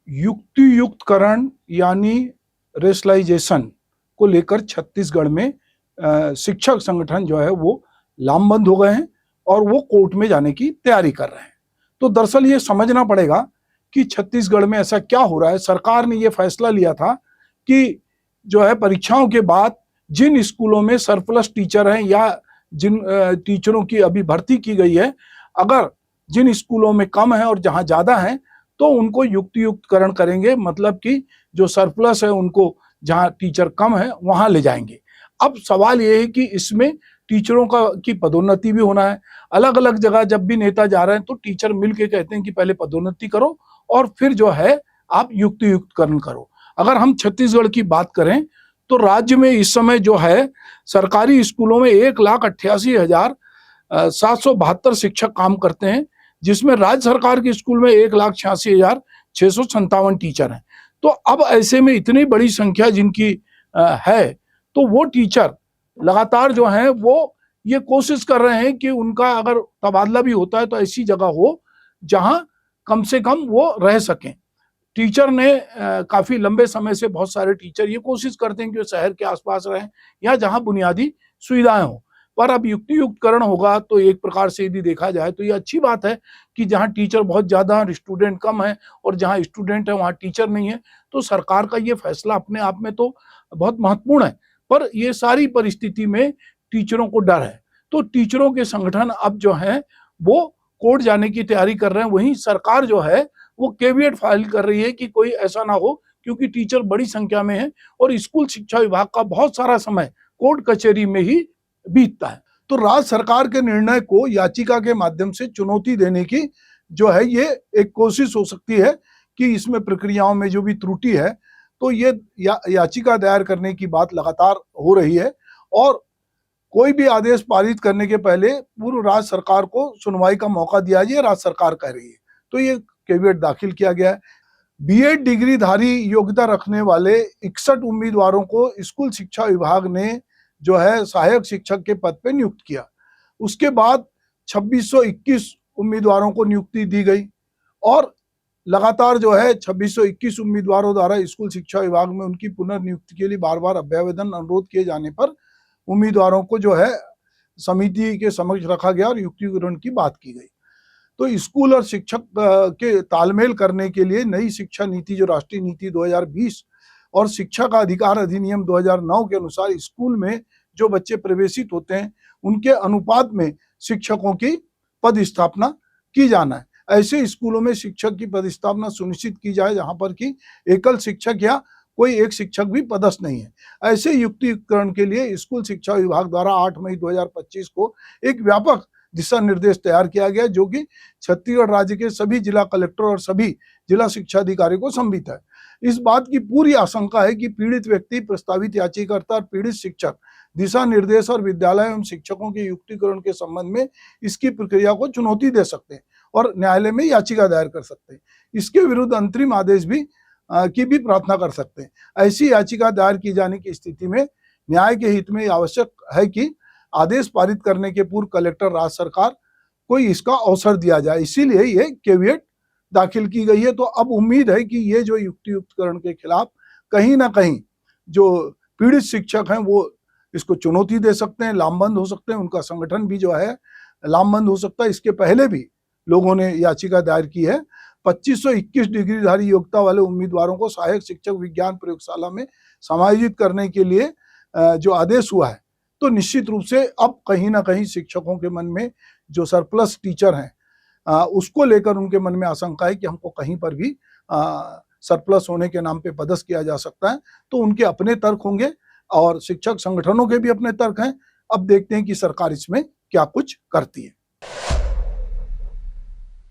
युक्ति युक्तकरण यानी रेशनलाइजेशन को लेकर छत्तीसगढ़ में शिक्षक संगठन जो है वो लामबंद हो गए हैं और वो कोर्ट में जाने की तैयारी कर रहे हैं। तो दरअसल ये समझना पड़ेगा कि छत्तीसगढ़ में ऐसा क्या हो रहा है। सरकार ने ये फैसला लिया था कि जो है परीक्षाओं के बाद जिन स्कूलों में सरप्लस टीचर हैं या जिन टीचरों की अभी भर्ती की गई है, अगर जिन स्कूलों में कम है और जहां ज्यादा है तो उनको युक्ति युक्तकरण करेंगे, मतलब कि जो सरप्लस है उनको जहां टीचर कम है वहां ले जाएंगे। अब सवाल ये है कि इसमें टीचरों की पदोन्नति भी होना है। अलग अलग जगह जब भी नेता जा रहे हैं तो टीचर मिलके कहते हैं कि पहले पदोन्नति करो और फिर जो है आप युक्ति युक्तकरण करो। अगर हम छत्तीसगढ़ की बात करें तो राज्य में इस समय जो है सरकारी स्कूलों में 1,88,772 शिक्षक काम करते हैं, जिसमें राज्य सरकार के स्कूल में 1,86,657 टीचर हैं। तो अब ऐसे में इतनी बड़ी संख्या जिनकी है तो वो टीचर लगातार जो है वो ये कोशिश कर रहे हैं कि उनका अगर तबादला भी होता है तो ऐसी जगह हो जहां कम से कम वो रह सकें। टीचर ने काफी लंबे समय से बहुत सारे टीचर ये कोशिश करते हैं कि वो शहर के आसपास रहें या जहां बुनियादी सुविधाएं हो, पर अब युक्ति युक्तकरण होगा तो एक प्रकार से यदि देखा जाए तो ये अच्छी बात है कि जहां टीचर बहुत ज्यादा और स्टूडेंट कम है और जहां स्टूडेंट है वहां टीचर नहीं है। तो सरकार का ये फैसला अपने आप में तो बहुत महत्वपूर्ण है, पर ये सारी परिस्थिति में टीचरों को डर है। तो टीचरों के संगठन अब जो है वो कोर्ट जाने की तैयारी कर रहे हैं। वहीं सरकार जो है वो केविएट फाइल कर रही है कि कोई ऐसा ना हो, क्योंकि टीचर बड़ी संख्या में है और स्कूल शिक्षा विभाग का बहुत सारा समय कोर्ट कचहरी में ही बीतता है। तो राज्य सरकार के निर्णय को याचिका के माध्यम से चुनौती देने की जो है ये एक कोशिश हो सकती है कि इसमें प्रक्रियाओं में जो भी त्रुटि है तो ये याचिका दायर करने की बात लगातार हो रही है और कोई भी आदेश पारित करने के पहले पूर्व राज्य सरकार को सुनवाई का मौका दिया जाए, राज्य सरकार कह रही है। तो ये केविएट दाखिल किया गया है। बीएड डिग्रीधारी योग्यता रखने वाले 61 उम्मीदवारों को स्कूल शिक्षा विभाग ने जो है सहायक शिक्षक के पद पर नियुक्त किया। उसके बाद 2621 उम्मीदवारों को नियुक्ति दी गई और लगातार जो है 2621 उम्मीदवारों द्वारा स्कूल शिक्षा विभाग में उनकी पुनर्नियुक्ति के लिए बार बार अभ्यावेदन अनुरोध किए जाने पर उम्मीदवारों को जो है समिति के समक्ष रखा गया और युक्तिकरण की बात की गई। तो स्कूल और शिक्षक के तालमेल करने के लिए नई शिक्षा नीति जो राष्ट्रीय नीति 2020 और शिक्षा का अधिकार अधिनियम 2009 के अनुसार स्कूल में जो बच्चे प्रवेशित होते हैं उनके अनुपात में शिक्षकों की पदस्थापना की जाना है। ऐसे स्कूलों में शिक्षक की पदस्थापना सुनिश्चित की जाए जहां पर कि एकल शिक्षक या कोई एक शिक्षक भी पदस्थ नहीं है। ऐसे युक्तिकरण के लिए स्कूल शिक्षा विभाग द्वारा 8 मई 2025 को एक व्यापक दिशा निर्देश तैयार किया गया जो कि छत्तीसगढ़ राज्य के सभी जिला कलेक्टर और सभी जिला शिक्षा अधिकारी को संबित है। इस बात की पूरी आशंका है कि पीड़ित व्यक्ति, प्रस्तावित याचिकाकर्ता और पीड़ित शिक्षक दिशा निर्देश और विद्यालय एवं शिक्षकों के युक्तिकरण के संबंध में इसकी प्रक्रिया को चुनौती दे सकते हैं और न्यायालय में याचिका दायर कर सकते हैं। इसके विरुद्ध अंतरिम आदेश की भी प्रार्थना कर सकते हैं। ऐसी याचिका दायर की जाने की स्थिति में न्याय के हित में आवश्यक है कि आदेश पारित करने के पूर्व कलेक्टर राज्य सरकार को इसका अवसर दिया जाए। इसीलिए ये केविएट दाखिल की गई है। तो अब उम्मीद है कि ये जो युक्ति युक्तकरण के खिलाफ कहीं ना कहीं जो पीड़ित शिक्षक हैं वो इसको चुनौती दे सकते हैं, लामबंद हो सकते हैं, उनका संगठन भी जो है लामबंद हो सकता है। इसके पहले भी लोगों ने याचिका दायर की है। 2521 डिग्रीधारी योग्यता वाले उम्मीदवारों को सहायक शिक्षक विज्ञान प्रयोगशाला में समायोजित करने के लिए जो आदेश हुआ है, तो निश्चित रूप से अब कहीं ना कहीं शिक्षकों के मन में जो सरप्लस टीचर हैं उसको लेकर उनके मन में आशंका है कि हमको कहीं पर भी सरप्लस होने के नाम पे पदस्थ किया जा सकता है। तो उनके अपने तर्क होंगे और शिक्षक संगठनों के भी अपने तर्क हैं। अब देखते हैं कि सरकार इसमें क्या कुछ करती है।